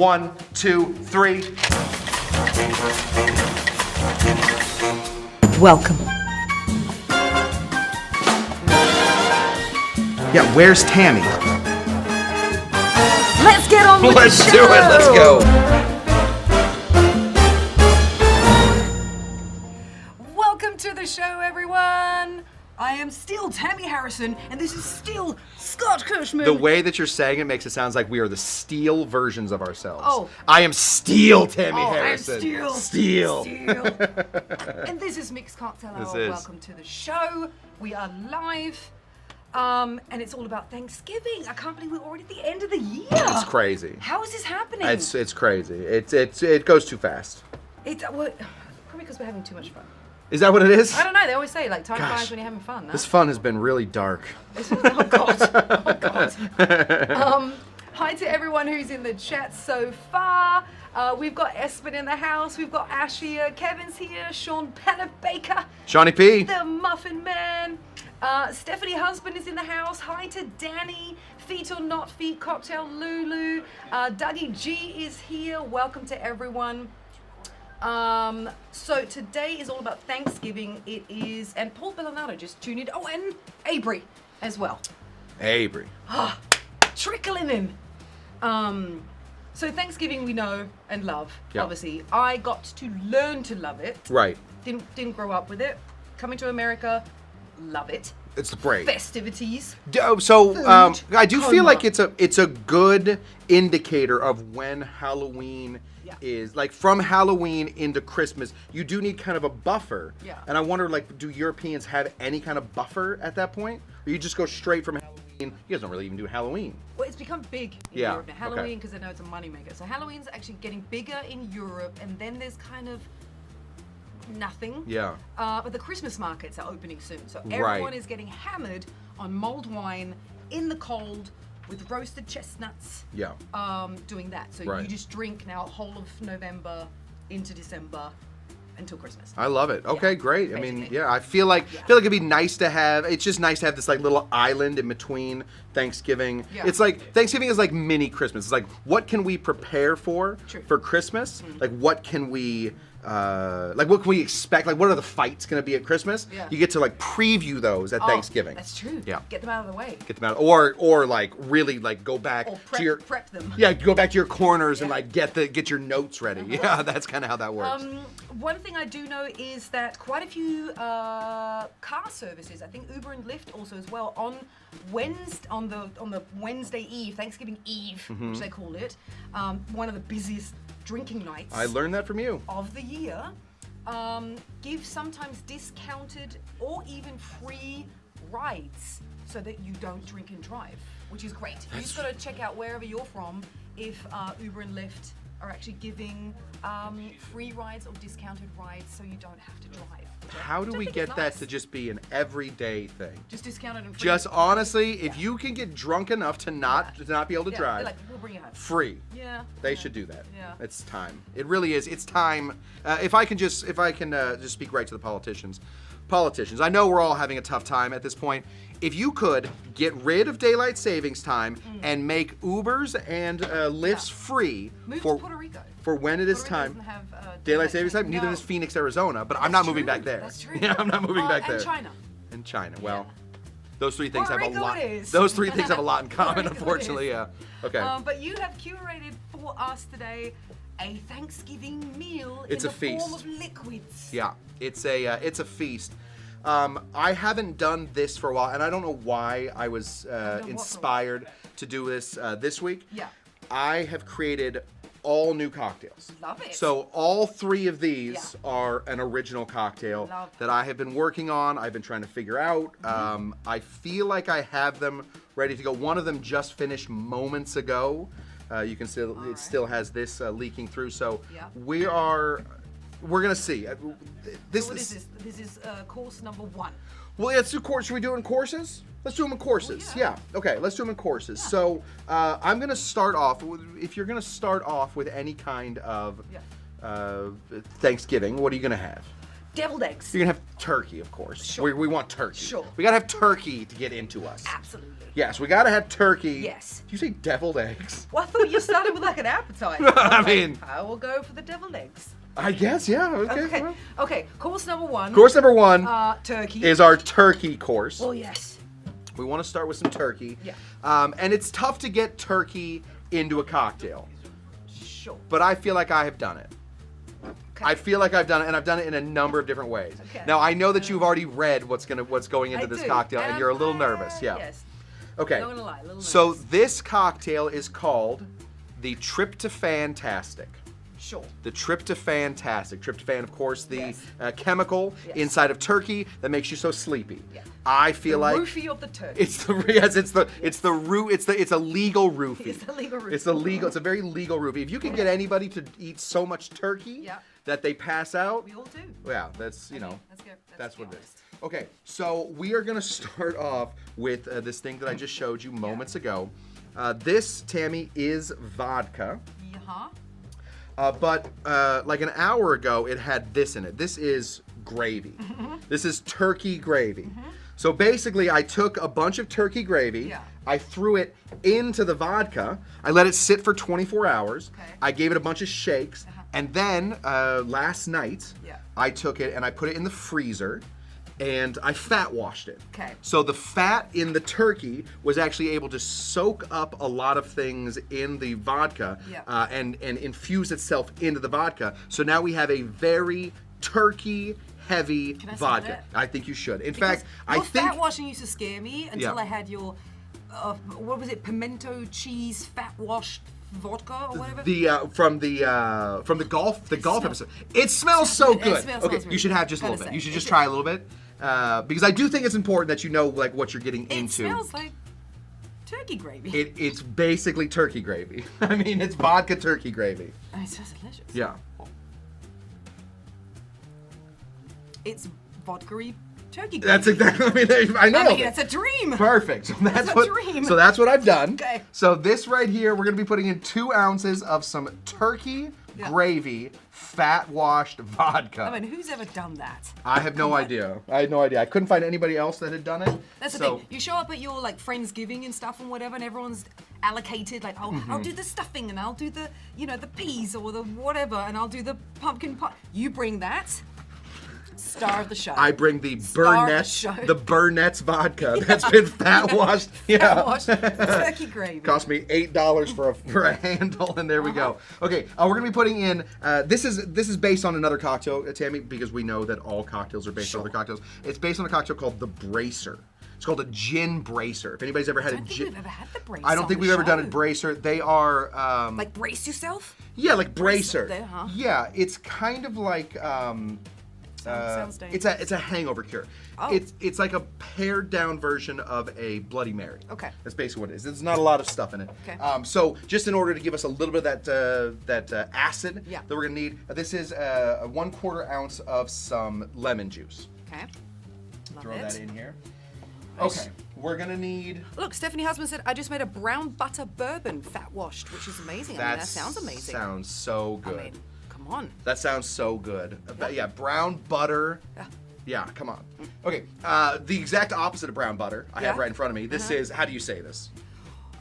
1, 2, 3. Welcome. Yeah, where's Tamee? Let's get on with Let's the do show. it. Let's go. Welcome to the show, everyone. I am still Tamee Harrison, and this is still Scott Cushman. The way that you're saying it makes it sound like we are the steel versions of ourselves. Oh. I am steel Tamee Harrison. Harrison. I'm Steel. And this is Mixed Cocktail This Hour. is. Welcome to the show. We are live. And it's all about Thanksgiving. I can't believe we're already at the end of the year. It's crazy. How is this happening? It's crazy. It goes too fast. Well, probably because we're having too much fun. Is that what it is? I don't know. They always say like time Gosh. flies when you're having fun. No? This fun has been really dark. Oh God. Oh God. Hi to everyone who's in the chat so far. We've got Espen in the house. We've got Ash here. Kevin's here. Sean Pennebaker. Shawnee P. The Muffin Man. Stephanie Husband is in the house. Hi to Danny. Feet or Not Feet Cocktail Lulu. Dougie G is here. Welcome to everyone. So today is all about Thanksgiving. It is, and Paul Bellinato just tuned in. Oh, and Avery as well. Avery. Trickling in. So Thanksgiving we know and love, Yeah. obviously. I got to learn to love it. Right. Didn't grow up with it. Coming to America, love it. It's great. Festivities. So Food, I do feel coma. like it's a good indicator of when Halloween Yeah. is. Like from Halloween into Christmas, you do need kind of a buffer. Yeah. And I wonder, like, do Europeans have any kind of buffer at that point, or you just go straight from Halloween? You guys don't really even do Halloween. Well, it's become big in Yeah, Europe now. okay. Halloween, because they know it's a moneymaker. So Halloween's actually getting bigger in Europe, and then there's kind of nothing. Yeah. But the Christmas markets are opening soon. So Right. everyone is getting hammered on mulled wine in the cold with roasted chestnuts. Yeah. Doing that. So Right. you just drink now whole of November into December until Christmas. I love it. Okay, Yeah, great. I mean, basically. yeah, I feel like it'd be nice to have. It's just nice to have this like little island in between Thanksgiving. Yeah. It's like Thanksgiving is like mini Christmas. It's like what can we prepare for True. Christmas? Like what can we what can we expect? Like what are the fights going to be at Christmas? Yeah. You get to like preview those at Oh, Thanksgiving. That's true. Yeah. Get them out of the way. Get them out, or like really like go back Or to your prep them. Yeah, go back to your corners and Yeah. like get your notes ready. Yeah, that's kind of how that works. One thing I do know is that quite a few car services, I think Uber and Lyft also as well, on the Wednesday Eve, Thanksgiving Eve, Mm-hmm. which they call it, one of the busiest drinking nights I learned that from you. of the year, give sometimes discounted or even free rides so that you don't drink and drive, which is great. You just got to check out wherever you're from if Uber and Lyft are actually giving free rides or discounted rides so you don't have to drive. How do Which I we think get is that nice. to just be an everyday thing? Just discounted and free. Just honestly, if Yeah. you can get drunk enough to not be able to Yeah, drive, they're like, we'll bring you home. free. Yeah. They yeah. should do that. Yeah. It's time. It really is. It's time. If I can just speak right to the politicians. Politicians, I know we're all having a tough time at this point. If you could get rid of daylight savings time and make Ubers and Lyfts free Move for to Puerto Rico. for when it is Puerto Rico time. doesn't have, Daylight savings time. Neither No. does Phoenix, Arizona. But I'm That's not moving true. back there. That's true. Yeah, I'm not moving back there. And China. In China. Well, those three things Puerto have a Rico lot. it is. Those three things have a lot in Puerto common, Rico it unfortunately. is. Yeah. Okay. But you have curated for us today a Thanksgiving meal It's in a the feast. form of liquids. Yeah, it's a feast. I haven't done this for a while, and I don't know why I was done what for a while? inspired to do this this week. Yeah. I have created all new cocktails. Love it. So all three of these are an original cocktail Love that I have been working on. I've been trying to figure out. I feel like I have them ready to go. One of them just finished moments ago. You can see it still has this leaking through. So Yeah. we're gonna see. This So what is is this? This is course number 1. well, let's do course. Should we do it in courses? Let's do them in courses. Well, yeah. Yeah. Okay. Let's do them in courses. So I'm gonna start off. If you're gonna start off with any kind of Thanksgiving, what are you gonna have? Deviled eggs. You're gonna have turkey, of course. Sure. We want turkey. Sure. We gotta have turkey to get into us. Absolutely. Yes, we gotta have turkey. Yes. Did you say deviled eggs? Well, I thought you started with like an appetizer. I mean, I will go for the deviled eggs. I guess, yeah. Okay. Okay. Well. Okay. Course number one. Course number one turkey. is our turkey course. Oh yes. We want to start with some turkey. Yeah. And it's tough to get turkey into a cocktail, Sure. but I feel like I have done it. Okay. I feel like I've done it, and I've done it in a number of different ways. Okay. Now I know that you've already read what's going into I this do. cocktail, and you're a little nervous. Yeah. Yes. Okay. Not gonna lie, a little So nervous. this cocktail is called the Tryptophan-tastic. Sure. The Tryptophan-tastic. Tryptophan, of course, the Yes. Chemical Yes. inside of turkey that makes you so sleepy. Yeah. I feel The like roofie of the turkey. it's the it's a legal roofie. It's a legal roofie. It's a very legal roofie. If you can get anybody to eat so much turkey Yeah. that they pass out, We all do. yeah, that's you know. Let's go. That's what it is. Okay, so we are gonna start off with this thing that I just showed you moments ago. This, Tammy, is vodka. Yeah. But like an hour ago, it had this in it. This is gravy. This is turkey gravy. So basically, I took a bunch of turkey gravy. Yeah. I threw it into the vodka. I let it sit for 24 hours. Okay. I gave it a bunch of shakes. And then last night, Yeah. I took it and I put it in the freezer. And I fat washed it. Okay. So the fat in the turkey was actually able to soak up a lot of things in the vodka Yeah. and infuse itself into the vodka. So now we have a very turkey heavy Can I say vodka. that? I think you should. In Because fact, I your think fat washing used to scare me until Yeah. I had your what was it, pimento cheese fat washed vodka or whatever. from the golf smells- episode. It smells so It good. smells Okay, really you should good. have just a Gotta little bit. say. You should just try a little bit. Because I do think it's important that you know like what you're getting It into. smells like turkey gravy. It's basically turkey gravy. I mean, it's vodka turkey gravy. And it's just delicious. Yeah. It's vodka-y turkey gravy. That's exactly. I nailed I mean, it. it's a dream. Perfect. So that's a what. dream. So that's what I've done. Okay. So this right here, we're gonna be putting in 2 ounces of some turkey Yeah. gravy, fat washed vodka. I mean, who's ever done that? I have no idea. I had no idea. I couldn't find anybody else that had done it. That's the so, thing. You show up at your like Friendsgiving and stuff and whatever, and everyone's allocated. Like, oh, Mm-hmm. I'll do the stuffing and I'll do the, the peas or the whatever, and I'll do the pumpkin pie. You bring that. Star of the show. I bring the Star of the Burnett's, show. the Burnett's vodka that's been fat washed. Yeah. Fat washed turkey gravy. Cost me $8 for a handle, and there we go. Okay, we're gonna be putting in. This is based on another cocktail, Tammy, because we know that all cocktails are based on other cocktails. It's based on a cocktail called the Bracer. It's called a gin bracer. If anybody's ever had I a don't think gin, we've ever had the brace. I don't on think the we've ever done a show. bracer. They are Like brace yourself. yeah, like bracer. there, huh? Yeah, it's kind of like Sounds it's a hangover cure. Oh. It's like a pared down version of a Bloody Mary. Okay. That's basically what it is. There's not a lot of stuff in it. Okay. So just in order to give us a little bit of that acid Yeah. that we're gonna need, this is a 1/4 ounce of some lemon juice. Okay. Love Throw it. that in here. Nice. Okay. We're gonna need. Look, Stephanie Husband said, I just made a brown butter bourbon fat washed, which is amazing. I mean, that sounds amazing. Sounds so good. I mean, come on. That sounds so good. Yeah, brown butter. Yeah. Yeah, come on. Okay, the exact opposite of brown butter I have Yeah. right in front of me. This is, how do you say this?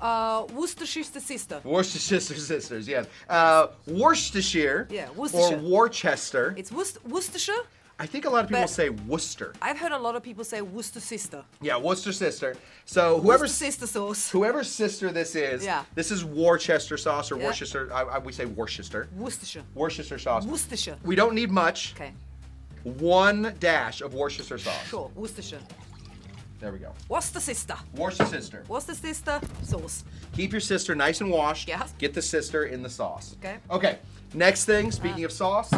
Worcestershire sister. Worcestershire sisters, yes. Worcestershire. Yeah, Worcestershire. Or Worcester. It's Worcestershire. I think a lot of people but- say Worcester. I've heard a lot of people say Worcester sister. Yeah, Worcester sister. So whoever's Worcester sister sauce. whoever's sister this is, Yeah. this is Worcester sauce or Yeah. Worcester. We say Worcester. Worcestershire. Worcester sauce. Worcestershire. We don't need much. Okay. 1 dash of Worcester sauce. Sure. Worcestershire. There we go. Worcester sister. Worcester sister. Worcester sister sauce. Keep your sister nice and washed. Yeah. Get the sister in the sauce. Okay. Okay. Next thing, speaking of sauce,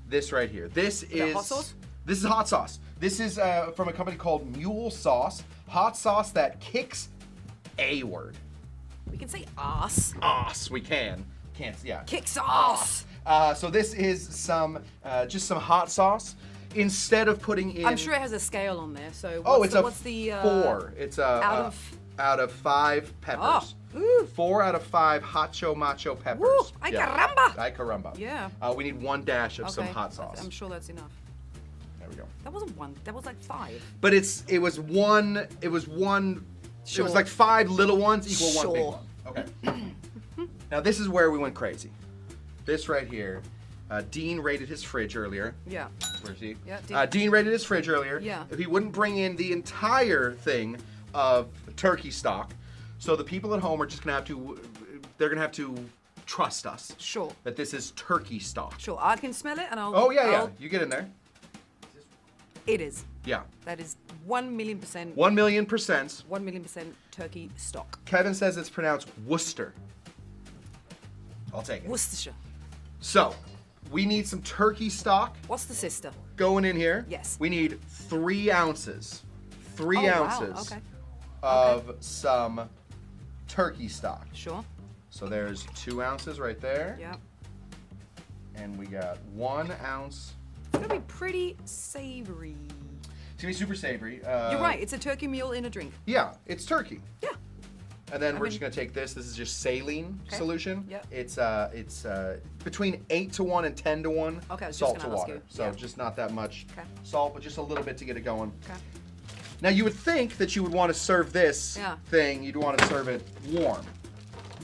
this right here. This is hot sauce? This is hot sauce. This is from a company called Mule Sauce. Hot sauce that kicks a word. We can say ass. Ass. We can. Can't. Yeah. Kicks ass. So this is just some hot sauce. Instead of putting in. I'm sure it has a scale on there. So What's the 4. It's out of 5 peppers. Oh, ooh. 4 out of 5 hacho macho peppers. Woo, ay caramba. Ay caramba. Yeah. We need 1 dash of some Okay, hot sauce. I'm sure that's enough. There we go. That wasn't one. That was like 5. But it was one. It was Sure. like 5 little ones equal Sure. one big one. Okay. Now this is where we went crazy. This right here. Dean raided his fridge earlier. Yeah. Where's he? Yeah, Dean raided his fridge earlier. Yeah. He wouldn't bring in the entire thing of turkey stock. So the people at home are just gonna have to. They're gonna have to trust us. Sure. That this is turkey stock. Sure. I can smell it, and I'll. Oh yeah. You get in there. It is. Yeah. That is 1,000,000%. 1,000,000%. 1,000,000% turkey stock. Kevin says it's pronounced Worcester. I'll take it. Worcestershire. So, we need some turkey stock What's the sister? going in here. Yes. We need 3 ounces. 3 Oh, wow. ounces Okay. of some turkey stock. Sure. So there's 2 ounces right there. Yeah. And we got 1 ounce. It's gonna be pretty savory. It's gonna be super savory. You're right. It's a turkey meal in a drink. Yeah, it's turkey. Yeah. And then we're mean- just gonna take this. This is just saline Okay. solution. Yep. It's between 8 to 1 and 10 to 1 Okay, I was just salt to gonna ask water. you. So Yeah. just not that much Okay. salt, but just a little bit to get it going. Okay. Now you would think that you would want to serve this Yeah. thing. You'd want to serve it warm.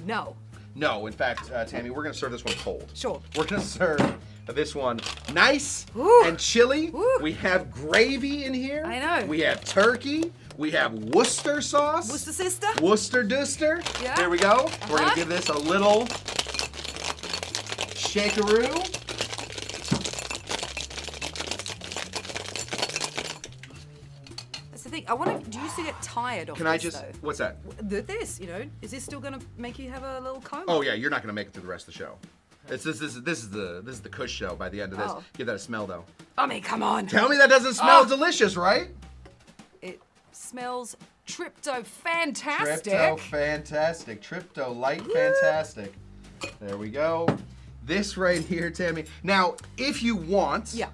No. No, in fact, Tammy, we're gonna serve this one cold. Sure. We're gonna serve this one nice Ooh. and chilly. Ooh. We have gravy in here. I know. We have turkey. We have Worcester sauce. What's the sister? Worcester Duster. Yeah. There we go. We're gonna Uh-huh. give this a little shakeroo. That's the thing. I want to. Do you used to get tired of Can this, I just? though? What's that? This, is this still gonna make you have a little coma? Oh yeah, you're not gonna make it through the rest of the show. This is the Kush show by the end of this. Oh. Give that a smell though. I mean, come on. Tell me that doesn't smell Oh. delicious, right? It smells Trypto-fantastic. Trypto-fantastic. Trypto light fantastic. There we go. This right here, Tammy. Now, if you want, Yeah.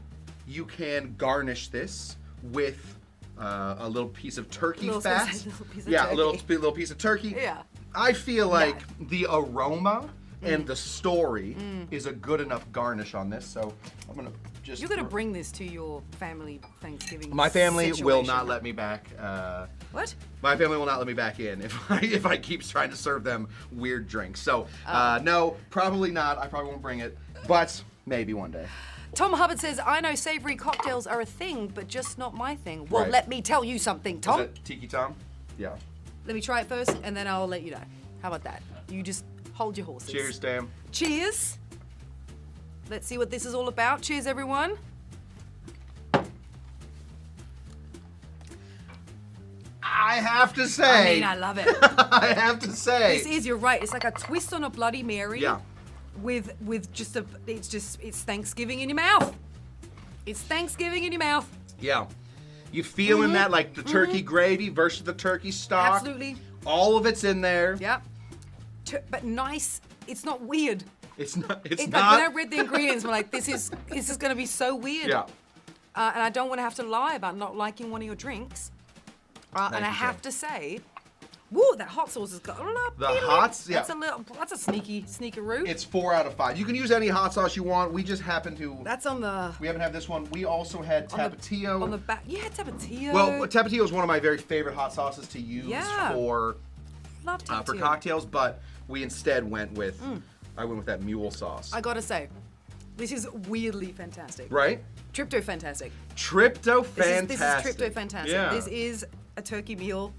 you can garnish this with a little piece of turkey Little- fat. little piece of yeah, a turkey. little piece of turkey. Yeah. I feel like the aroma and the story Mm. is a good enough garnish on this. So I'm gonna just. You're gonna bring this to your family Thanksgiving. My family will situation. not let me back. What? My family will not let me back in if I keep trying to serve them weird drinks. So no, probably not. I probably won't bring it, but maybe one day. Tom Hubbard says, I know savory cocktails are a thing, but just not my thing. Well, Right. let me tell you something, Tom. Is it Tiki Tom? Yeah. Let me try it first, and then I'll let you know. How about that? You just hold your horses. Cheers, Tam. Cheers. Let's see what this is all about. Cheers, everyone. I have to say. I mean, I love it. I have to say. This is, you're right. It's like a twist on a Bloody Mary. Yeah. With just it's Thanksgiving in your mouth. It's Thanksgiving in your mouth. Yeah. You feeling that like the turkey gravy versus the turkey stock? Absolutely. All of it's in there. Yep. But nice. It's not weird. It's not. It's Like not. when I read the ingredients, I'm like, this is going to be so weird. Yeah. And I don't want to have to lie about not liking one of your drinks. And I you, have Sam. to say, woo, that hot sauce has got a little. The hots, yeah. That's a sneakeroo. It's 4 out of 5. You can use any hot sauce you want. We just happen to. That's on the. We haven't had this one. We also had Tapatio. On the back. Yeah, Tapatio. Well, Tapatio is one of my very favorite hot sauces to use Yeah. for Love Tapatio. cocktails, but we instead went with I went with that mule sauce. I gotta say, this is weirdly fantastic. Right? Trypto-fantastic. Trypto-fantastic. This is Trypto-fantastic. Yeah. This is a turkey meal,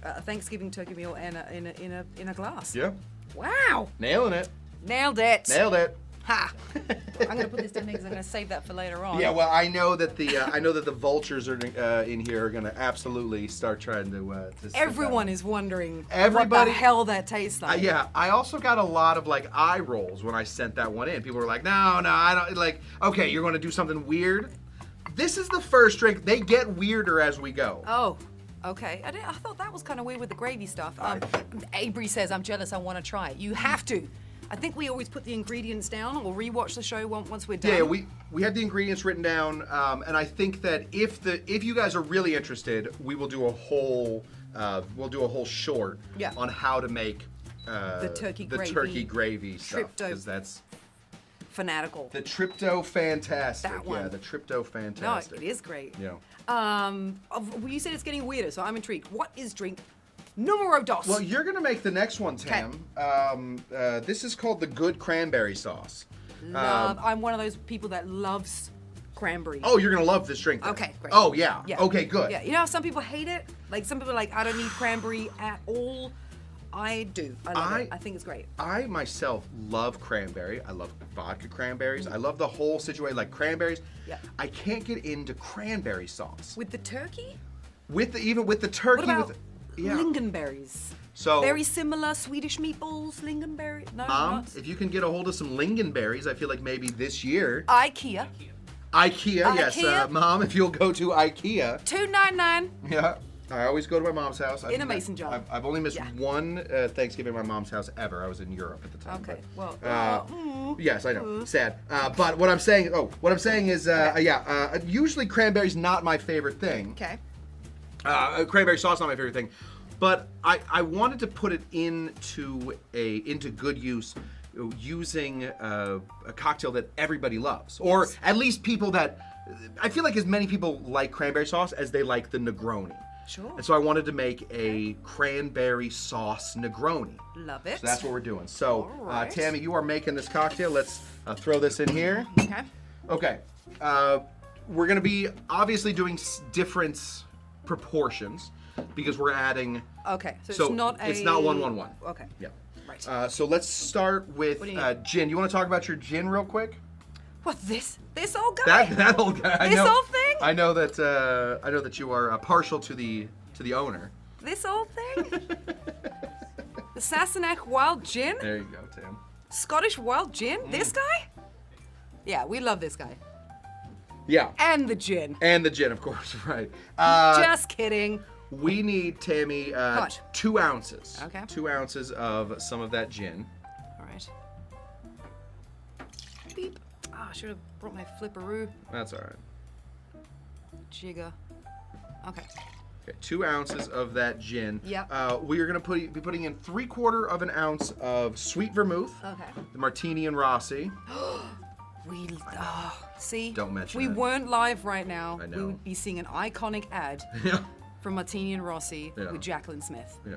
a Thanksgiving turkey meal, and in a glass. Yeah. Wow. Nailing it. Nailed it. Nailed it. Ha. I'm gonna put this down here because I'm gonna save that for later on. Yeah, well, I know that the vultures are in here are gonna absolutely start trying to sniff Everyone out. is wondering Everybody- what the hell that tastes like. Yeah, I also got a lot of like eye rolls when I sent that one in. People were like, "No, I don't like." Okay, you're going to do something weird. This is the first drink. They get weirder as we go. Oh, okay. I thought that was kind of weird with the gravy stuff. Avery says, I'm jealous, I want to try it. You have to. I think we always put the ingredients down or rewatch the show once we're done. Yeah, we have the ingredients written down, and I think that if you guys are really interested, we will do a whole short Yeah. on how to make The turkey gravy gravy stuff because that's fanatical. The Trypto-fantastic. That one. Yeah, the Trypto-fantastic. No, it is great. Yeah. You said it's getting weirder, so I'm intrigued. What is drink numero dos? Well, you're gonna make the next one, Tam. This is called the Good Cranberry Sauce. I'm one of those people that loves cranberry. Oh, you're gonna love this drink. Then. Okay, great. Oh yeah. Okay, good. Yeah, you know how some people hate it? Like some people are like, I don't need cranberry at all. I do. I love it. I think it's great. I myself love cranberry. I love vodka cranberries. I love the whole situation, like cranberries. Yeah. I can't get into cranberry sauce. With the turkey? Even with the turkey. What about yeah. lingonberries? So very similar Swedish meatballs, lingonberry. No, Mom, not. if you can get a hold of some lingonberries, I feel like maybe this year. IKEA, yes. Mom, if you'll go to IKEA. $2.99. Yeah. I always go to my mom's house. In a mason jar. I've only missed one Thanksgiving at my mom's house ever. I was in Europe at the time. Okay. But, Well. yes, I know. Sad. But what I'm saying is, usually cranberry's not my favorite thing. Okay. Cranberry sauce not my favorite thing, but I wanted to put it into good use, using a cocktail that everybody loves, or at least people that I feel like as many people like cranberry sauce as they like the Negroni. Sure. And so I wanted to make a cranberry sauce Negroni. Love it. So that's what we're doing. So, All right. Tammy, you are making this cocktail. Let's throw this in here. Okay. Okay. We're going to be obviously doing different proportions because we're adding. Okay. So it's not 1-1-1. Okay. Yeah. Right. So let's start with What do you need? gin. You want to talk about your gin real quick? What, this old guy? That old guy. This old thing? I know that you are partial to the owner. This old thing? The Sassenach Wild Gin? There you go, Tam. Scottish Wild Gin? This guy? Yeah, we love this guy. Yeah. And the gin. And the gin, of course, right. Just kidding. We need, Tammy, How much? 2 ounces. Okay. 2 ounces of some of that gin. All right. Beep. Ah, I should have brought my flipperoo. That's all right. Jigger. Okay. Okay, 2 ounces of that gin. Yep. We are going to be putting in 3/4 of an ounce of Sweet Vermouth. Okay. The Martini and Rossi. See? Don't mention We it. weren't live right now. I know. We would be seeing an iconic ad Yeah. from Martini and Rossi Yeah. with Jacqueline Smith. Yeah.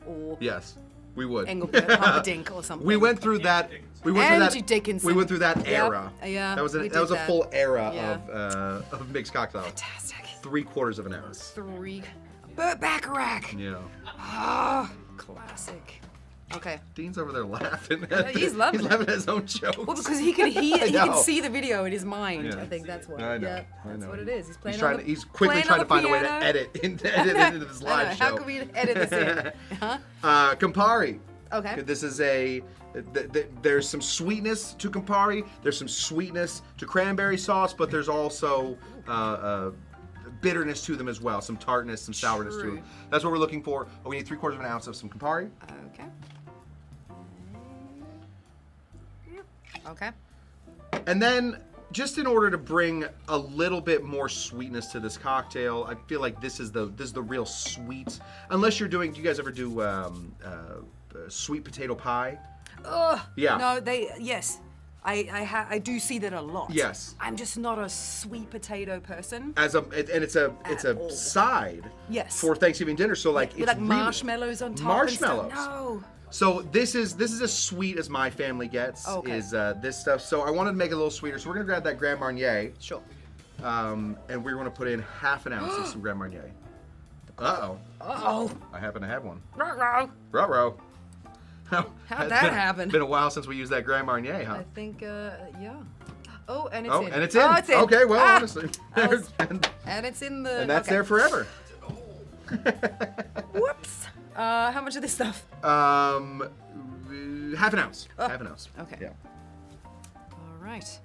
Or Yes, we would. Engelbert Humperdinck or something. We went through that. Angie Dickinson. We went through that Yep. era. Yeah, That was we that did was a that. full era Yeah. of mixed cocktails. Fantastic. 3/4 of an ounce. 3. Burt Bacharach. Yeah. Ah, classic. Okay. Dean's over there laughing. He's loving He's it. laughing at his own jokes. Well, because he can hear, I he can know. see the video in his mind. Yeah. I think that's what. I know. Yeah, I that's know. what it is. He's playing. He's quickly trying to find a way to edit into this live show. How can we edit this in? Huh? Campari. Okay. This is there's some sweetness to Campari. There's some sweetness to cranberry sauce, but there's also bitterness to them as well. Some tartness, some sourness to True. them. That's what we're looking for. We need 3/4 of an ounce of some Campari. Okay. Okay. And then, just in order to bring a little bit more sweetness to this cocktail, I feel like this is the real sweet. Unless you're doing, do you guys ever do sweet potato pie? Ugh. Yeah. No, yes. I do see that a lot. Yes. I'm just not a sweet potato person. It's a all. side. Yes. For Thanksgiving dinner. So like With it's like really- marshmallows on top. Marshmallows. And stuff. No. So this is as sweet as my family gets. Okay. Is this stuff? So I wanted to make it a little sweeter. So we're gonna grab that Grand Marnier. Sure. And we're gonna put in 1/2 ounce of some Grand Marnier. Uh-oh. Uh-oh. I happen to have one. Ruh-roh. Ruh-roh. How'd that happen? Been a while since we used that Grand Marnier, huh? I think, yeah. Oh, and it's Oh, in. and it's in. Oh, it's in. Okay, well, Ah! honestly. And it's in the... And that's okay. there forever. Whoops. How much of this stuff? 1/2 ounce. Oh, 1/2 ounce. okay. Yeah. All right.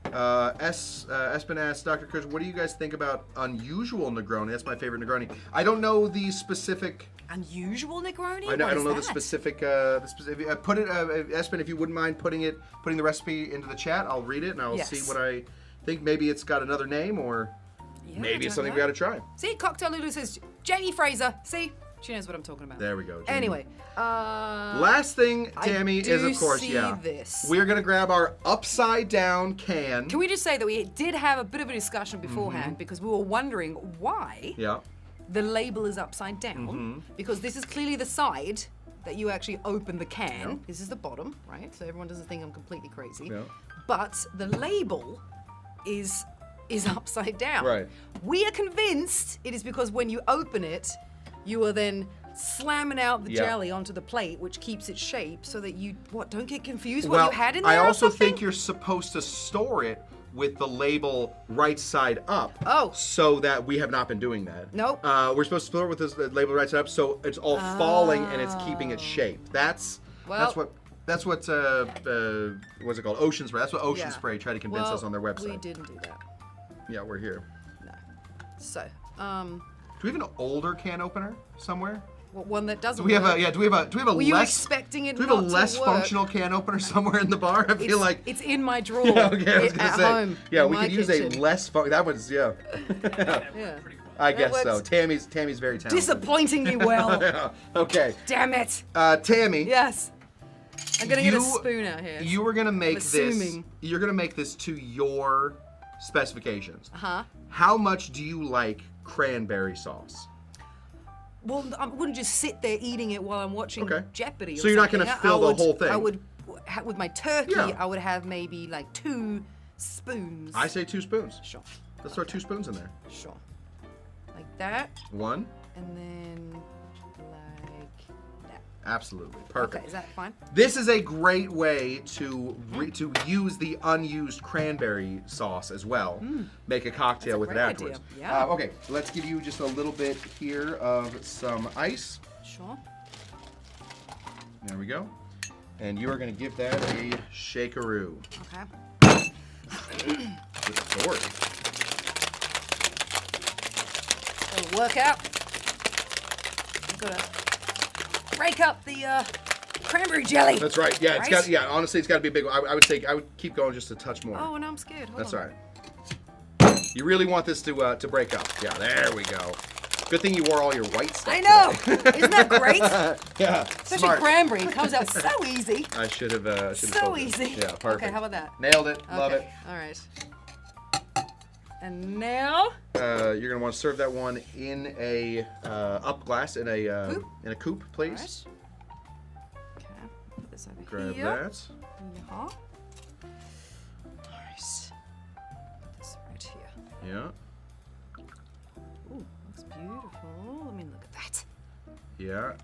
Espen asks, Dr. Kush, what do you guys think about unusual Negroni? That's my favorite Negroni. I don't know the specific... Unusual Negroni? I don't know the that? specific. Put it, Espen, if you wouldn't mind putting the recipe into the chat, I'll read it and I'll Yes. see what I think. Maybe it's got another name, or Yeah, maybe I it's don't something know. we got to try. See, Cocktail Lulu says, Jamie Fraser. See? She knows what I'm talking about. There we go. Jamie. Anyway, last thing, Tammy, is of course, this. We're gonna grab our upside down can. Can we just say that we did have a bit of a discussion beforehand because we were wondering why the label is upside down, because this is clearly the side that you actually open the can. Yep. This is the bottom, right? So everyone doesn't think I'm completely crazy. Yep. But the label is upside down. Right. We are convinced it is because when you open it, you are then slamming out the jelly onto the plate, which keeps its shape so that you, don't get confused what you had in there. I also think you're supposed to store it with the label right side up. Oh. So that we have not been doing that. Nope. We're supposed to store it with this label right side up so it's all falling and it's keeping its shape. That's what what's it called? Ocean Spray. That's what Ocean Spray tried to convince us on their website. We didn't do that. Yeah, we're here. No. So, do we have an older can opener somewhere? What, one that doesn't do we have work? Do we have a Were you expecting it do we have a not less to work? functional can opener somewhere in the bar? I feel like it's in my drawer. Yeah, okay, I was gonna at say. home. Yeah, in we my could use kitchen. a less that one's Yeah. I guess works. so. Tammy's very talented. Disappointing you well. Yeah. Okay. Damn it. Tammy. Yes. I'm gonna get a spoon out here. You were gonna make assuming. this. You're gonna make this to your specifications. Uh-huh. How much do you like cranberry sauce? Well, I wouldn't just sit there eating it while I'm watching Jeopardy. So you're not going to fill the whole thing? I would, with my turkey, I would have maybe like 2 spoons. I say 2 spoons. Sure. Let's throw 2 spoons in there. Sure. Like that. 1. And then like that. Absolutely. Perfect. Okay, is that fine? This is a great way to use the unused cranberry sauce as well. Make a cocktail with it afterwards. Yeah. Okay, let's give you just a little bit here of some ice. Sure. There we go. And you are going to give that a shakeroo. Okay. Good sword. It'll work out. I've got to break up the cranberry jelly. That's right. Yeah, it's got. Yeah, honestly, it's got to be a big one. I would say I would keep going just a touch more. Oh, and I'm scared. Hold That's on. all right. You really want this to break up. Yeah, there we go. Good thing you wore all your white stuff. I know. Today. Isn't that great? Yeah. Especially Smart. cranberry. It comes out so easy. I should have. So easy. Yeah, perfect. Okay, how about that? Nailed it. Love it. All right. And now? You're gonna want to serve that one in a up glass in a coupe, please. All right. Okay. Put this over Grab here. that. Yeah. All right. Put this right here. Yeah. Ooh, looks beautiful. Let me look at that. Yeah.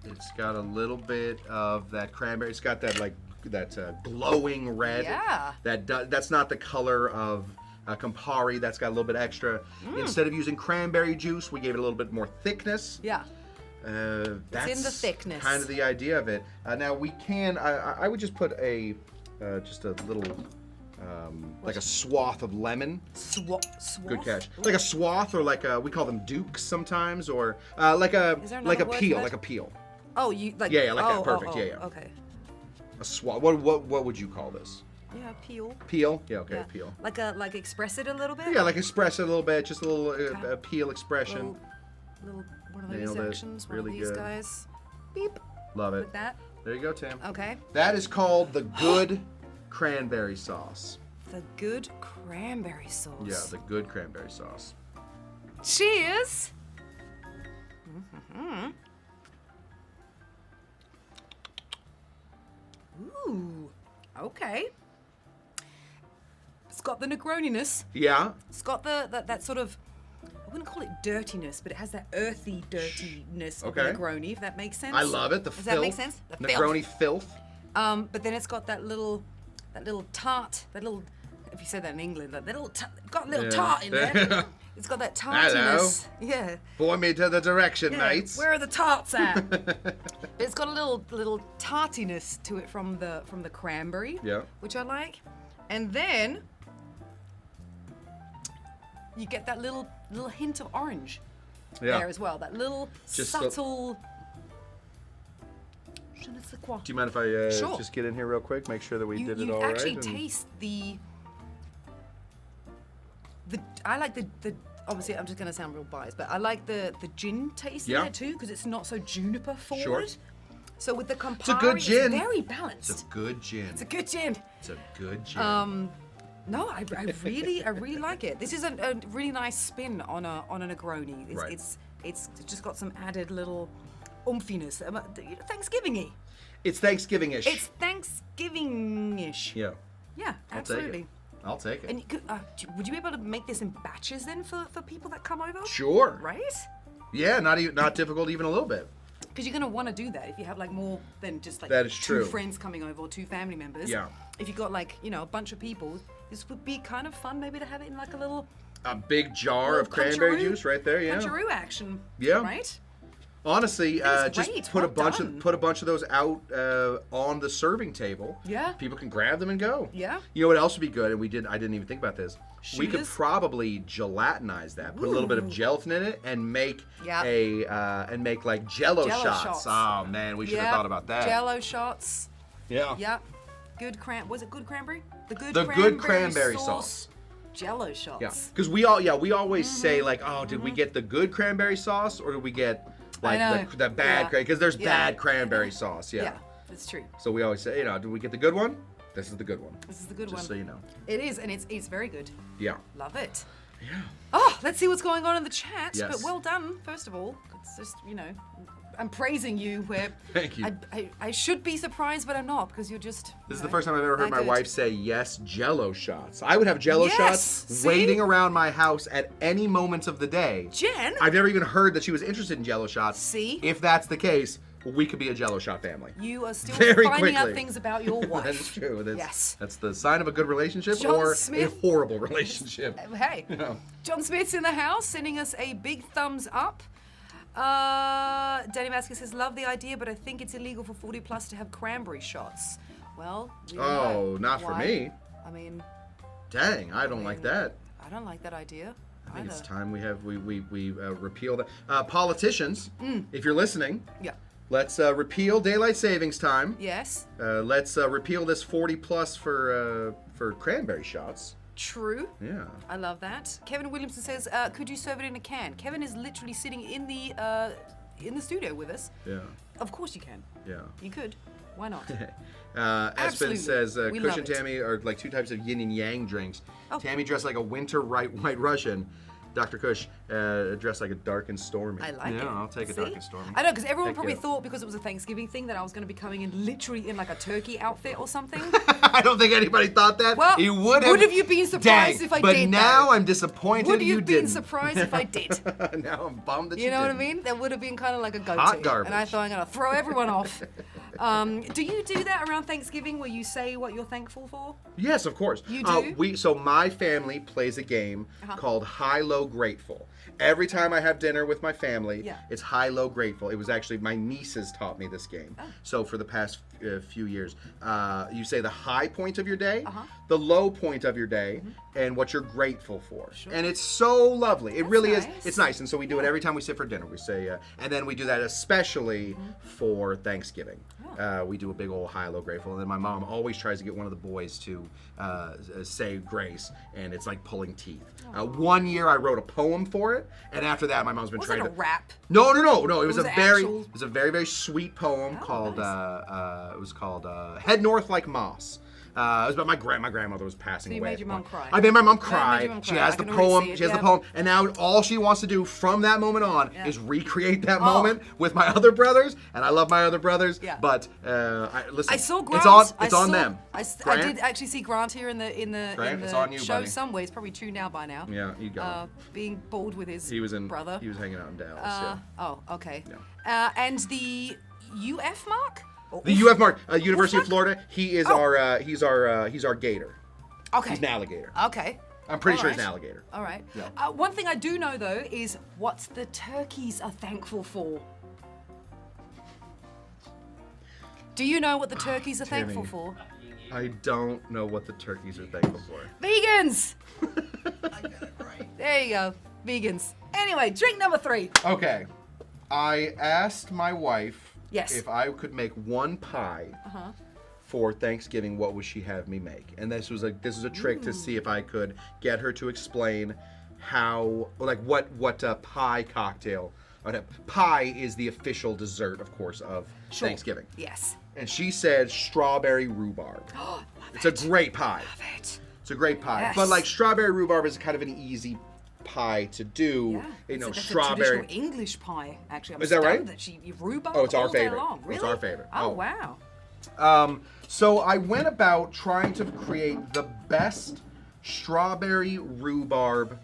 It's got a little bit of that cranberry. It's got that glowing red. Yeah. That's not the color of Campari. That's got a little bit extra. Instead of using cranberry juice, we gave it a little bit more thickness. Yeah. That's in the thickness. kind of the idea of it. Now we can. I would just put just a little. Like a swath of lemon. Swath? Good catch. Like a swath, or like we call them dukes sometimes, or like a peel, like a peel. Oh, you like? Yeah, like that. Perfect. Yeah. Okay. A swath. What would you call this? Yeah, peel. Peel. Yeah. Okay. Yeah. Peel. Like express it a little bit. Yeah, like express it a little bit. Just a little peel expression. Little one of those Nailed it. sections. Really one of these good. guys. Beep. Love it. With that. There you go, Tam. Okay. That is called the good cranberry sauce. The good cranberry sauce. Yeah, the good cranberry sauce. Cheers. Ooh. Okay. It's got the negroniness. Yeah. It's got that sort of, I wouldn't call it dirtiness, but it has that earthy dirtiness of the Negroni, if that makes sense. I love it. The Does filth. that make sense? The Negroni filth. But then it's got that little tart, that little, if you say that in England, that little got a little tart in there. It's got that tartiness. Hello. Yeah. Point me to the direction, mates. Where are the tarts at? It's got a little tartiness to it from the cranberry. Yeah. Which I like. And then you get that little hint of orange there as well. That little Just subtle. Je ne sais quoi. Do you mind if I Sure. just get in here real quick, make sure that we did it all You right? actually taste the. I like the obviously, I'm just going to sound real biased, but I like the gin taste in there too, because it's not so juniper forward. Sure. So with the Campari, it's a good gin. It's very balanced. It's a good gin. It's a good gin. It's a good gin. No, I really like it. This is a really nice spin on a negroni. It's just got some added little oomphiness. Thanksgiving-y. It's Thanksgiving-ish. It's Thanksgiving-ish. Yeah. Yeah, absolutely. I'll take it. And would you be able to make this in batches then for people that come over? Sure. Right? Yeah, not difficult even a little bit. Because you're going to want to do that if you have like more than just like that is two true. friends coming over or two family members. Yeah. If you've got like, a bunch of people, this would be kind of fun maybe to have it in like a big jar of cranberry juice right there, yeah. Puncheroo action. Yeah. Right? Honestly, just put well a bunch of those out on the serving table. Yeah. People can grab them and go. Yeah. You know what else would be good? And I didn't even think about this. Shooters? We could probably gelatinize that. Put a little bit of gelatin in it and make like Jello shots. Oh man, we should have thought about that. Jello shots. Yeah. Yep. Was it good cranberry? The good cranberry sauce. Jello shots. Yeah. Because we always say like, oh, did we get the good cranberry sauce or did we get like the bad cranberry? Because there's bad cranberry sauce. Yeah. Yeah, that's true. So we always say, did we get the good one? This is the good one. This is the good one. Just so you know. It is, and it's very good. Yeah. Love it. Yeah. Oh, let's see what's going on in the chat. Yes. But well done, first of all. It's just, I'm praising you where Thank you. I should be surprised, but I'm not, because you're just This is the first time I've ever heard my wife say yes, Jello shots. I would have Jello Yes, shots see? waiting around my house at any moment of the day. Jen? I've never even heard that she was interested in Jello shots. See? If that's the case, we could be a Jello shot family. You are still Very finding out quickly. things about your wife. That is true. Yes. That's the sign of a good relationship John or Smith. a horrible relationship. Hey, Yeah. John Smith's in the house, sending us a big thumbs up. Danny Masker says, love the idea, but I think it's illegal for 40 plus to have cranberry shots. Well, we don't know. Not for Why? me. I mean, Dang, I don't like that. I don't like that idea. I think it's time we repeal that. Politicians, if you're listening, Yeah. let's repeal daylight savings time. Yes. Let's repeal this 40 plus for cranberry shots. True. Yeah. I love that. Kevin Williamson says, could you serve it in a can? Kevin is literally sitting in the studio with us. Yeah. Of course you can. Yeah. You could. Why not? Espen Absolutely. says, We Kush love and it. Tamee are like two types of yin and yang drinks. Oh. Tamee dressed like a winter white Russian. Dr. Kush dressed like a dark and stormy. I like it. Yeah, I'll take a See? dark and stormy. I know, because everyone Heck probably yeah. thought because it was a Thanksgiving thing that I was going to be coming in literally in like a turkey outfit or something. I don't think anybody thought that. Well, You would would have you been surprised if I but did, now though? I'm disappointed Would you you have been didn't. surprised if I did? Now I'm bummed that you You know what I didn't. mean? That would have been kind of like a go-to. Hot garbage. And I thought I'm going to throw everyone off. Do you do that around Thanksgiving where you say what you're thankful for? Yes, of course. You do? So my family plays a game called High Low Grateful. Every time I have dinner with my family, it's High Low Grateful. It was actually my nieces taught me this game. Oh. So for the past few years, you say the high point of your day, the low point of your day, and what you're grateful for. Sure. And it's so lovely. It really is. nice. It's nice. And so we do it every time we sit for dinner. We say, and then we do that especially for Thanksgiving. We do a big old High Low Grateful, and then my mom always tries to get one of the boys to say grace, and it's like pulling teeth. One year I wrote a poem for it, and after that my mom's been Was trying it a to rap? No. It was was a it very actual- it was a very sweet poem called nice. it was called Head North Like Moss. It was about my grandmother was passing So you away. made at your the mom point. cry. I made my mom Yeah, cry. made your mom She cry. has I the can already poem. see it, She has the yeah. poem, and now all she wants to do from that moment on Yeah. is recreate that moment with my other brothers. And I love my other brothers. Yeah. But listen, I saw Grant. It's on them. I Grant? did actually see Grant here in the Grant, it's on you, show buddy. somewhere. He's probably true now by now. Yeah, you got it. Being bald with his He was brother. He was hanging out in Dallas. Yeah. Oh, okay. Yeah. And the UF mark? Or The oof- UF Mark, University of Mark? Florida. He is he's our gator. Okay. He's an alligator. Okay. I'm pretty sure he's Alright. an alligator. All right. Yeah. One thing I do know though is what's the turkeys are thankful for. Do you know what the turkeys are thankful Timmy. for? I don't know what the turkeys are thankful for. Vegans. There you go. Vegans. Anyway, drink number 3. Okay. I asked my wife Yes. if I could make one pie for Thanksgiving, what would she have me make? And this was a trick to see if I could get her to explain what pie cocktail. Pie is the official dessert, of course, of Thanksgiving. Yes. And she said strawberry rhubarb. It's a great pie. Love it. It's a great pie. Yes. But like strawberry rhubarb is kind of an easy pie to do. Yeah. You know, That's strawberry. a traditional English pie, actually. I'm Is that right? That rhubarb Oh, it's our all day favorite. long. Really? It's our favorite. Oh, wow. So I went about trying to create the best strawberry rhubarb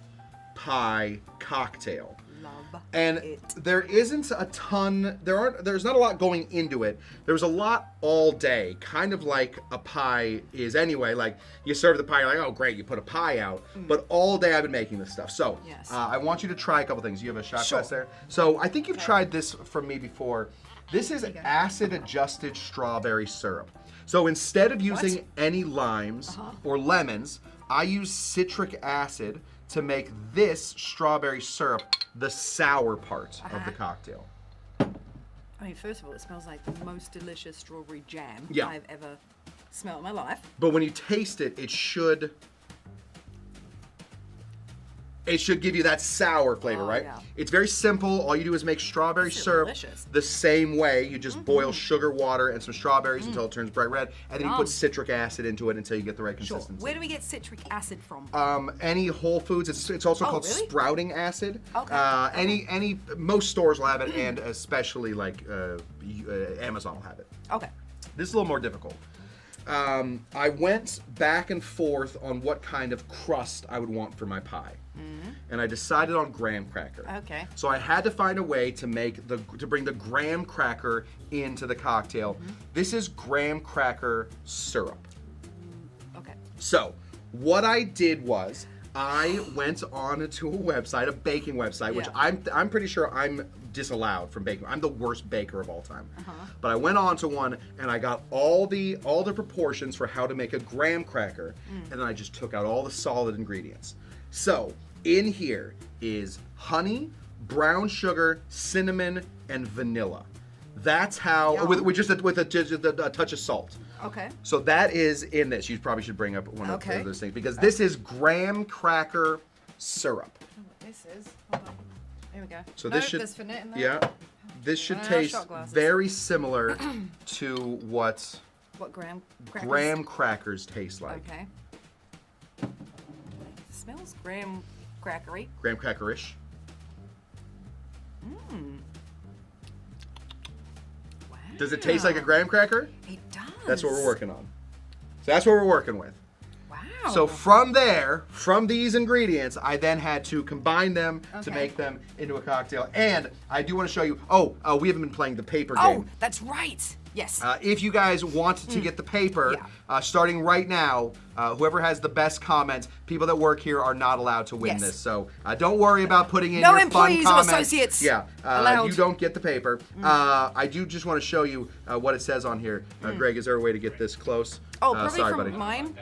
pie cocktail. Love And it. there isn't a ton, there's not a lot going into it. There's a lot all day, kind of like a pie is anyway. Like you serve the pie, you're like, oh great, you put a pie out. But all day I've been making this stuff. So Yes. I want you to try a couple things. You have a shot Sure. glass there? So I think you've tried this from me before. This is acid adjusted strawberry syrup. So instead of using any limes or lemons, I use citric acid to make this strawberry syrup the sour part of the cocktail. I mean, first of all, it smells like the most delicious strawberry jam Yeah. I've ever smelled in my life. But when you taste it, it should give you that sour flavor, Oh, right? yeah. It's very simple. All you do is make strawberry This is syrup delicious. the same way. You just boil sugar, water, and some strawberries until it turns bright red, and then you put Yum. citric acid into it until you get the right Sure. consistency. Where do we get citric acid from? Any Whole Foods, it's also called really? sprouting acid. Okay. Most stores will have it, and especially like Amazon will have it. Okay. This is a little more difficult. I went back and forth on what kind of crust I would want for my pie, and I decided on graham cracker. Okay. So I had to find a way to bring the graham cracker into the cocktail. This is graham cracker syrup. Okay. So what I did was I went on to a website, a baking website, which Yeah. I'm pretty sure I'm disallowed from baking. I'm the worst baker of all time. But I went on to one and I got all the proportions for how to make a graham cracker, and then I just took out all the solid ingredients. So in here is honey, brown sugar, cinnamon, and vanilla. That's how, Yum. with just a touch of salt. Okay. So that is in this. You probably should bring up one of Okay. those things because this is graham cracker syrup. I don't know what this is. Hold on. Here we go. So Nope, this should, there's Finette in there. yeah, this should Our taste shot glasses. very similar to what What graham crackers? graham crackers taste like. Okay. Smells graham crackery. Graham cracker-ish. Wow. Does it taste like a graham cracker? It does. That's what we're working on. So that's what we're working with. Wow. So from there, from these ingredients, I then had to combine them to Okay. make them into a cocktail. And I do want to show you, we haven't been playing the paper Oh, game. that's right. Yes. If you guys want to get the paper, Yeah. starting right now, whoever has the best comments, people that work here are not allowed to win Yes. this. So don't worry about putting in No your employees fun or comments. associates Yeah, allowed. you don't get the paper. I do just want to show you what it says on here. Greg, is there a way to get this close? oh, probably sorry, from buddy. mine.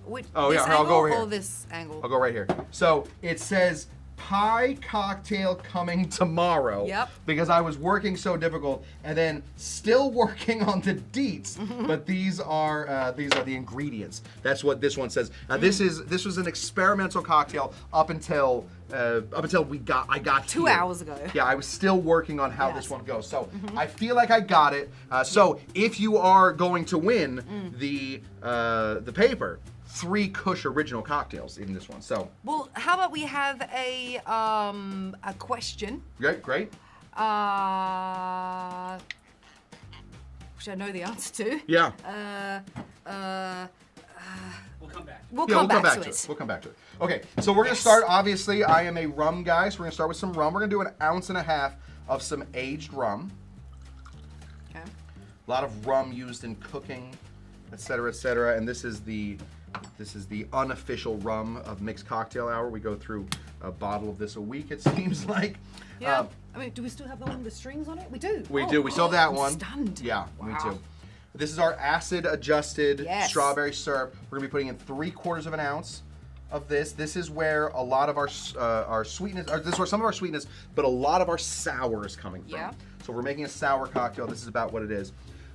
Which, Oh, this yeah, I'll go angle over here. or this angle? I'll go right here. So it says pie cocktail coming tomorrow. Yep. Because I was working so difficult and then still working on the deets. But these are the ingredients. That's what this one says. This was an experimental cocktail up until I got 2 here. hours ago. Yeah, I was still working on how Yes. this one goes. So I feel like I got it. So if you are going to win the paper, 3 Kush original cocktails in this one. So Well, how about we have a question? great. Which I know the answer to. Yeah. We'll come back. We'll Yeah, come we'll back to it. We'll come back to it. Okay, so we're gonna start. Obviously, I am a rum guy, so we're gonna start with some rum. We're gonna do 1.5 ounces of some aged rum. Okay. A lot of rum used in cooking, etc., etc. And this is the unofficial rum of Mixed Cocktail Hour. We go through a bottle of this a week, it seems like. Yeah. I mean, do we still have the one with the strings on it? We do. We Oh, do. We still have that I'm one. Stunned. Yeah, me Wow. too. This is our acid-adjusted Yes. strawberry syrup. We're gonna be putting in 3/4 of an ounce of this. This is where a lot of our sweetness, or this is where some of our sweetness, but a lot of our sour is coming from. Yeah. So we're making a sour cocktail. This is about what it is.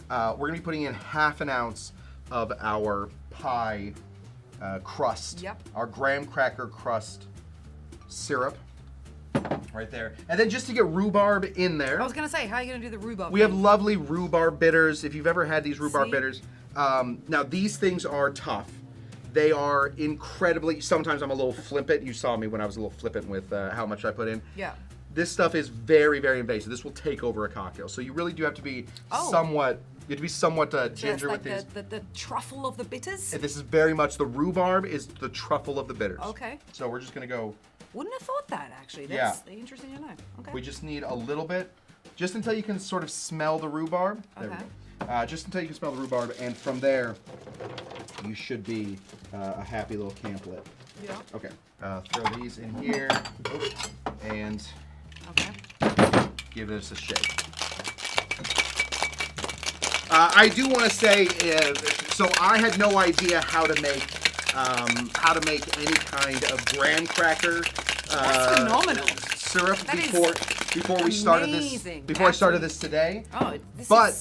We're gonna be putting in 1/2 ounce of our pie crust. Yep. Our graham cracker crust syrup right there. And then just to get rhubarb in there. I was gonna say, how are you gonna do the rhubarb? We have lovely rhubarb bitters. If you've ever had these rhubarb See? bitters. Now these things are tough. They are incredibly, sometimes I'm a little flippant. You saw me when I was a little flippant with how much I put in. Yeah. This stuff is very, very invasive. This will take over a cocktail. So you really do have to be somewhat, you have to be somewhat ginger like with these. the truffle of the bitters? And this is very much, the rhubarb is the truffle of the bitters. Okay. So we're just gonna go. Wouldn't have thought that, actually. That's interesting to know. Okay. We just need a little bit, just until you can sort of smell the rhubarb. There we go. Just until you can smell the rhubarb, and from there, you should be a happy little camplet. Yeah. Okay. Throw these in here, and give this a shake. I do want to say, so I had no idea how to make any kind of graham cracker That's phenomenal. syrup That is before we started this. amazing. Before I started this today. Oh,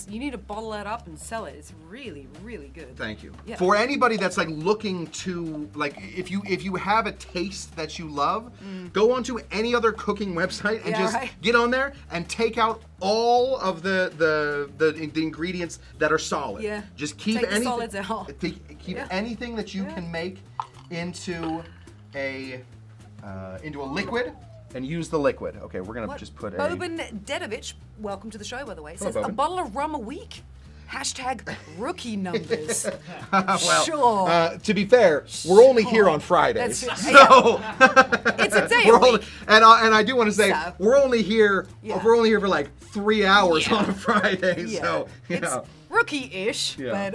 you need to bottle that up and sell it. It's really, really good. Thank you. Yeah. For anybody that's like looking to, like, if you have a taste that you love, go onto any other cooking website and just get on there and take out all of the ingredients that are solid. Yeah. Just keep Take the anything. solids out. Keep anything that you can make into a liquid. And use the liquid. Okay, we're gonna just put Boban Dedovich, welcome to the show, by the way, says Hello, a Boban. bottle of rum a week. Hashtag rookie numbers. Well, sure. To be fair, we're only here on Fridays, That's- so It's a day we're a week. only, and I do want to say So- we're only here. Yeah. We're only here for like 3 hours Yeah. on a Friday, Yeah. so you It's know. rookie-ish, Yeah. but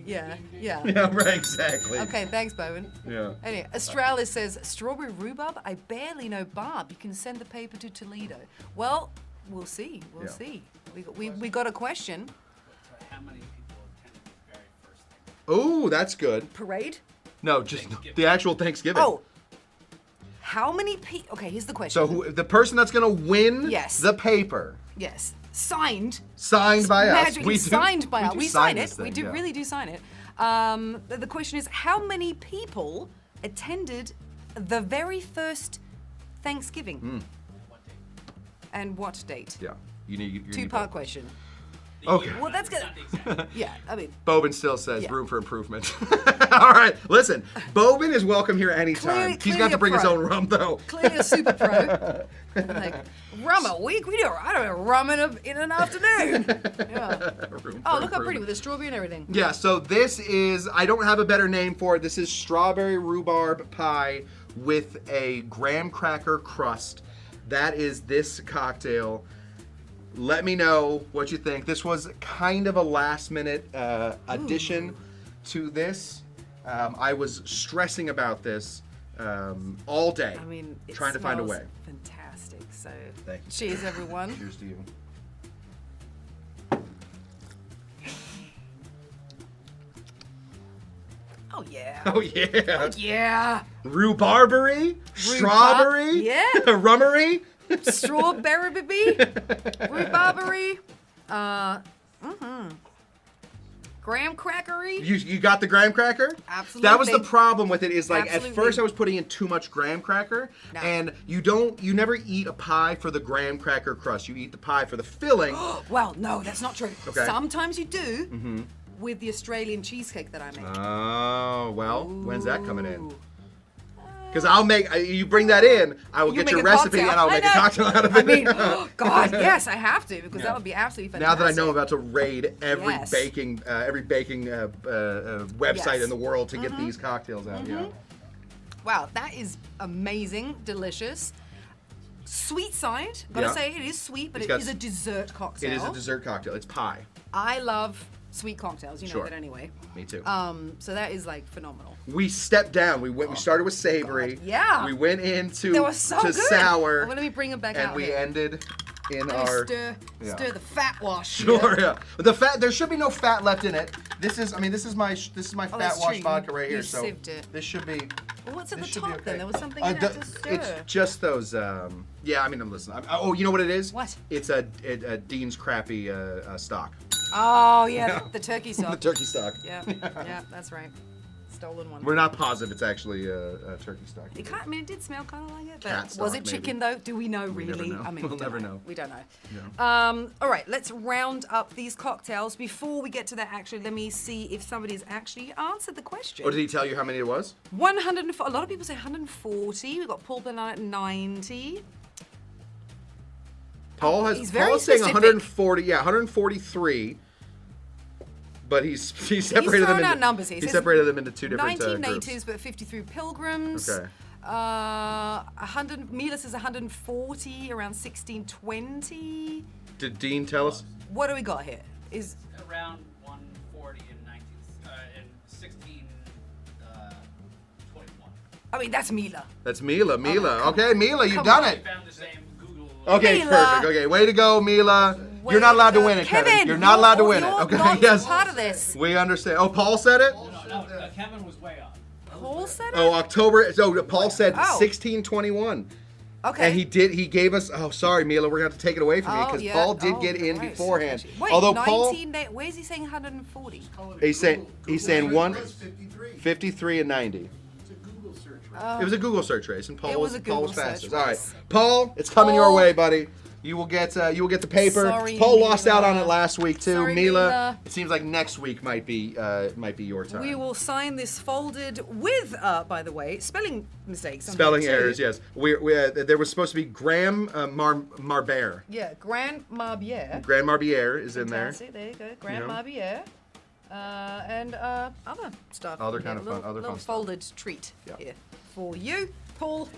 yeah. Yeah, right, exactly. Okay, thanks, Bowen. Yeah. Anyway, Australis says, strawberry rhubarb? I barely know Barb. You can send the paper to Toledo. Well, we'll see. We'll see. We got a question. So how many people attended the very first thing? Oh, that's good. Parade? No, just the actual Thanksgiving. Oh. How many people? Okay, here's the question. So the person that's gonna win Yes. the paper, Yes. Signed by us. magically signed by us. We sign it. We do yeah. really do sign it. The question is, how many people attended the very first Thanksgiving? What day? And what date? Yeah. You need Two-part question. The Okay. year, Well, that's good. not the exact. Yeah, I mean, Bobin still says Yeah. room for improvement. All right, listen. Bobin is welcome here anytime. He's got Clearly to a bring his pro. own rum though. clearly a super pro. Like, rum a week? I don't know, rum in an afternoon. Yeah. Room Oh, for look how pretty improvement. with the strawberry and everything. Yeah, so this is, I don't have a better name for it. This is strawberry rhubarb pie with a graham cracker crust. That is this cocktail. Let me know what you think. This was kind of a last minute addition to this. I was stressing about this all day, I mean, it trying to find a smells way. fantastic. So, Thank you. cheers, everyone. Cheers to you. Oh yeah. Oh yeah. Yeah. Rhubarbery, strawberry, yeah. rummery. Strawberry baby. Rhubarbery. Graham crackery. You got the graham cracker? Absolutely. That was the problem with it, is like Absolutely. at first I was putting in too much graham cracker, No. and you never eat a pie for the graham cracker crust. You eat the pie for the filling. Well, no, that's not true. Okay. Sometimes you do with the Australian cheesecake that I make. Oh, well, when's that coming in? Ooh. Because I'll make, you bring that in, I will You get make your a recipe cocktail. and I'll I make a know. cocktail out of it. I mean, God, yes, I have to, because Yeah. that would be absolutely Now fantastic. that I know I'm about to raid every Yes. baking website Yes. in the world to get these cocktails out. Yeah. Wow, that is amazing, delicious. Sweet side, gotta Yeah. say it is sweet, but It's it got is a dessert cocktail. It is a dessert cocktail. It's pie. I love sweet cocktails, you know Sure. that anyway. Me too. So that is like phenomenal. We stepped down. We started with savory. God, yeah. We went into They were so to good. sour. Well, let me bring them back and out we here. ended in Let our me stir the fat wash. Sure, yeah. But the fat, there should be no fat left in it. This is my Oh, fat that's wash true. vodka right You here. So sieved it. this should be. Well, what's at this the should be top okay. then? There was something you had to stir. It's just those. Yeah, I mean, listen. Oh, you know what it is? What? It's a Dean's crappy stock. Oh yeah, the turkey sauce. The turkey stock. Yeah, yeah, that's right. stolen one. We're not positive it's actually turkey stock. It can't. I mean, it did smell kind of like it. Cat But stock, was it chicken though? Do we know We never really? know. I mean, We'll we don't never know. We don't know. No. All right, let's round up these cocktails. Before we get to that, actually, let me see if somebody's actually answered the question. Or did he tell you how many it was? 104. A lot of people say 140. We've got Paul Bernard at 90. He's very Paul is saying specific. 140. Yeah, 143. But he's separated them throwing into out numbers here. He He says separated them into two different 19 groups. natives, but 53 pilgrims. Okay. 100. Milas is 140, around 1620. Did Dean tell us? What do we got here? Is Around 140 in 1621. I mean, that's Mila. That's Mila. Mila. come okay, Mila, you've Come done on. it. Found the same Google. Okay, Mila. perfect. Okay, way to go, Mila. You're not allowed to win it, Kevin. You're not allowed to win it. You're Okay, not yes. part of this. We understand. Oh, Paul said it? No, Kevin was way off. Paul said it. Oh, October. So Paul said Oh. 1621. Okay. And he gave us, oh, sorry, Mila, we're going to have to take it away from you because Paul did get in gross. beforehand. Wait, Although 19 Paul, where's he saying 140? he's saying one, 53. 53 and 90. It's a Google search race. It was a Google search race, and It Paul was was a Paul was Google search fastest. All right, race. Paul, it's coming your Paul. way, buddy. You will get the paper. Sorry, Paul lost Mila. out on it last week too. Sorry, Mila, Mila. it seems like next week might be your time. We will sign this folded with, by the way, spelling mistakes. on Spelling here too. errors, yes. There was supposed to be Grand Marnier. Yeah, Grand Marnier. Grand Marnier is in there. Fantastic, there you go. Grand know. Marnier. And other stuff. Other kind of fun- little, other little fun stuff. folded treat Yeah. here for you, Paul,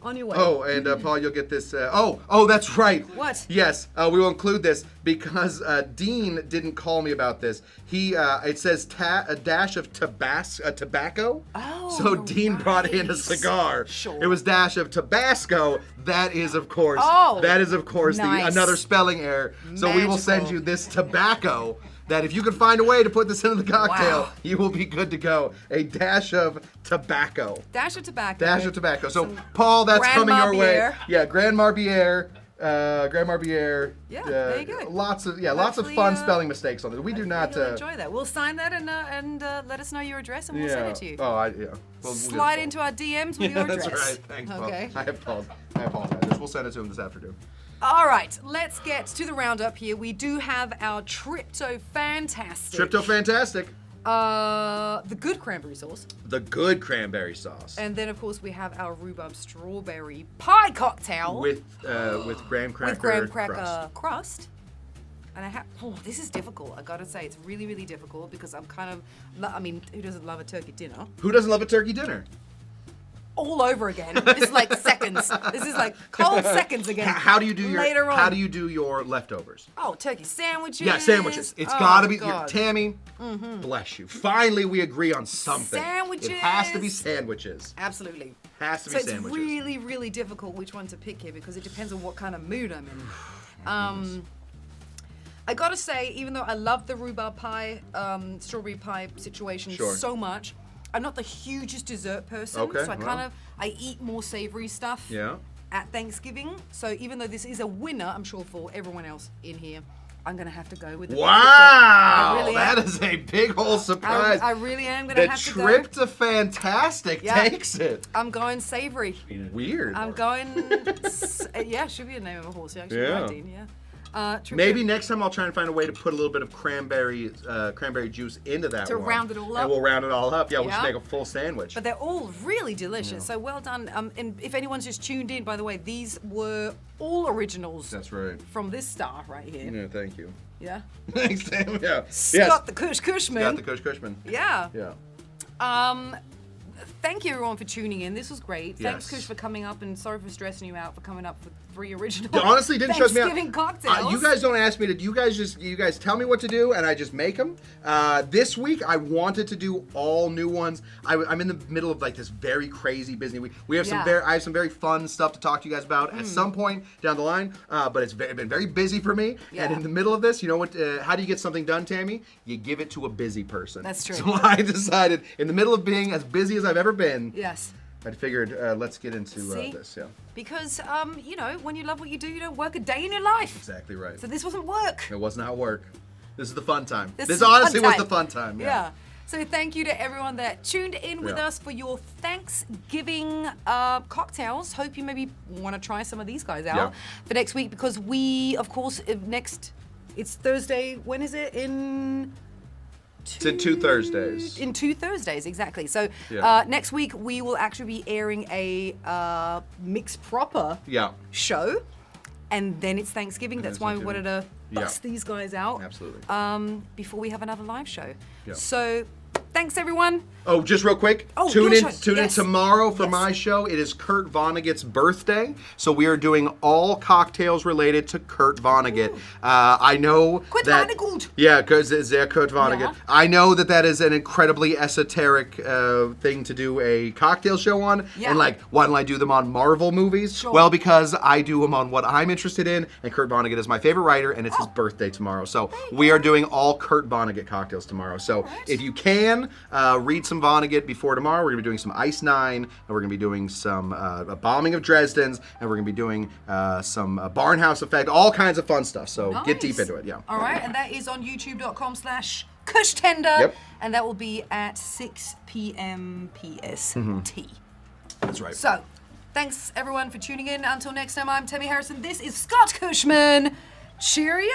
on your way. Oh, and Paul, you'll get this. Oh, that's right. What? Yes, we will include this because Dean didn't call me about this. It says a dash of tobacco. Oh, So Dean brought in a right. cigar. Sure. It was dash of Tabasco. That is, of course. Oh, the nice. another spelling error. So we will send Magical. you this tobacco. That if you can find a way to put this into the cocktail, Wow. you will be good to go. A dash of tobacco. Dash of tobacco. Dash of tobacco. So, Some Paul, that's Grand coming your way. Marnier. Yeah, Grand Marnier. Grand Marnier. Yeah, there you go. Lots of Hopefully, fun spelling mistakes on this. We do not. You'll enjoy that. We'll sign that and let us know your address and we'll send it to you. Oh, yeah. We'll Slide get- into our DMs with Yeah, your that's address. right. Thanks, Paul. Okay. I apologize. We'll send it to him this afternoon. All right, let's get to the roundup here. We do have our Trypto-fantastic. Trypto-fantastic. The good cranberry sauce. The good cranberry sauce. And then, of course, we have our rhubarb strawberry pie cocktail. With graham cracker. With graham cracker crust. crust. And I have, this is difficult. I gotta say, it's really, really difficult because I'm kind of, I mean, who doesn't love a turkey dinner? Who doesn't love a turkey dinner? All over again. This is like seconds. This is like cold seconds again. How do you do your later on? How do you do your leftovers? Oh, turkey sandwiches. Yeah, sandwiches. It's Oh, gotta be. God. Tammy, bless you. Finally, we agree on something. Sandwiches. It has to be sandwiches. Absolutely. Has to So be it's sandwiches. really, really difficult which one to pick here because it depends on what kind of mood I'm in. I gotta say, even though I love the rhubarb pie, strawberry pie situation Sure. so much, I'm not the hugest dessert person. Okay, So well. I eat more savory stuff Yeah. at Thanksgiving. So even though this is a winner, I'm sure for everyone else in here, I'm gonna have to go with the Wow, I really that am. is a big old surprise. I really am gonna the have to go. Trypto-fantastic Yeah. takes it. I'm going savory. Weird. I'm going. Yeah, should be a name of a horse. You're actually Yeah. right, Dean. Yeah. Maybe next time I'll try and find a way to put a little bit of cranberry juice into that To one. round it all up? And we'll round it all up. Yeah, we'll just Yeah. make a full sandwich. But they're all really delicious. So well done. And if anyone's just tuned in, by the way, these were all originals That's right. from this star right here. Yeah, thank you. Yeah. Thanks, Sam. Yeah. Scott the Cushman. Scott the Cushman. Yeah. Yeah. Thank you everyone for tuning in. This was great. Thanks, Yes. Kush, for coming up, and sorry for stressing you out for coming up with 3 original. It honestly didn't stress me out. Thanksgiving cocktails. You guys don't ask me to. You guys tell me what to do, and I just make them. This week, I wanted to do all new ones. I'm in the middle of like this very crazy busy week. We have I have some very fun stuff to talk to you guys about at some point down the line. But it's been very busy for me. Yeah. And in the middle of this, you know what? How do you get something done, Tammy? You give it to a busy person. That's true. So I decided, in the middle of being as busy as I've ever been, Yes. I figured let's get into See? this. Yeah. Because, you know, when you love what you do, you don't work a day in your life. Exactly right. So this wasn't work. It was not work. This is the fun time. This This is the fun honestly was time. the fun time. Yeah. So thank you to everyone that tuned in with Yeah. us for your Thanksgiving cocktails. Hope you maybe want to try some of these guys out Yeah. for next week, because we, of course, it's Thursday. When is it? It's in 2 Thursdays. In 2 Thursdays, exactly. So Yeah. next week we will actually be airing a Mix Proper Yeah. show, and then it's Thanksgiving. That's why we wanted to Yeah. bust these guys out. Absolutely. Before we have another live show. Yeah. So thanks everyone. Oh, just real quick. Oh, tune your in. show. Tune in Yes. tomorrow for Yes. my show. It is Kurt Vonnegut's birthday, so we are doing all cocktails related to Kurt Vonnegut. I know Kurt that. Vonnegut. Yeah, because it's Kurt Vonnegut. Yeah. I know that is an incredibly esoteric thing to do a cocktail show on. Yeah. And like, why don't I do them on Marvel movies? Sure. Well, because I do them on what I'm interested in, and Kurt Vonnegut is my favorite writer, and it's his Oh. birthday tomorrow. So we are doing all Kurt Vonnegut cocktails tomorrow. So if you can, read some Vonnegut before tomorrow. We're going to be doing some Ice 9, and we're going to be doing some a Bombing of Dresden's, and we're going to be doing some Barnhouse Effect, all kinds of fun stuff. So get deep Nice. into it, yeah. All right, and that is on youtube.com/Kushtender. Yep. And that will be at 6 p.m. PST. That's right. So, thanks everyone for tuning in. Until next time, I'm Tamee Harrison. This is Scott Cushman. Cheerio.